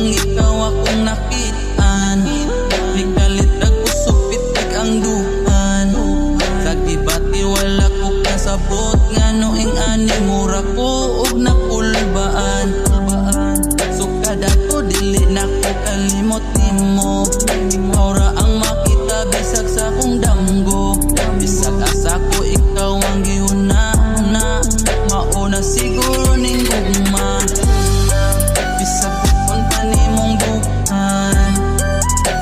kung ikaw akong nakitaan. Pikalit nag-usupit ang duhan. Sa gibati wala ko kasabot nga noing ani mura ko og nakulbaan. So kada ko dili na ko kalimot nimo. Aura ang makita bisag sa kong damgo. Bisag asa ko ikaw ang gihuna-huna. Mauna siguro ning gugma. Bisag kung panimong duhan.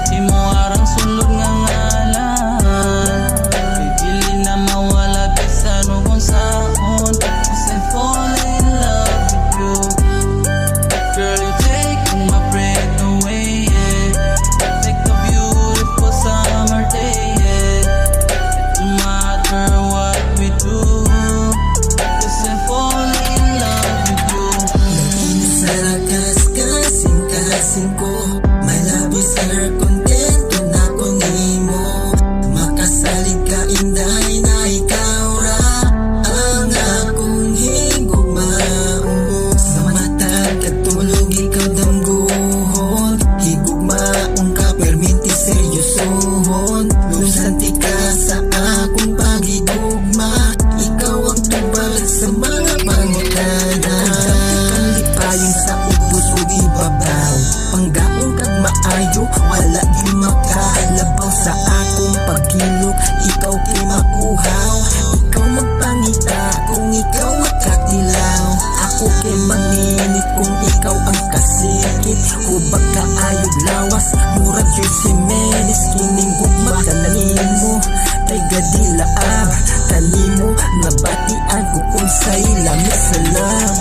Imo arang sulod nga ngalan. Pipili na mawala bisan kung saan. Kasi fall in love with you. Girl, you take my breath away, yeah. Like a beautiful summer day, yeah. It don't matter what we do. Kasi fall in love with you. Sa kasing ko, my love is her contento na ko nimo. Makasalig ka inday na ikaw ra ang akong higugmaon. Sa matag katulog ikaw damguhon. Higugmaon ka perminti seryosohon. Lusanti ka sa akong pagigugma. Ikaw ang tubal sa mga pangutana. Payong sa ubos o ibabaw. Panggaong kag maayo, wala di makalabaw sa akong pagkilok. Ikaw kay makuhaw. Ikaw magpangita kung ikaw makatilaw. Ako kay manginit kung ikaw ang kasikit. Hubag kaayog lawas, murag yung simenis. Kining gugma kanimo, kay gadilaab kanimo. Nabatian ko kung sa'y lamig sa love.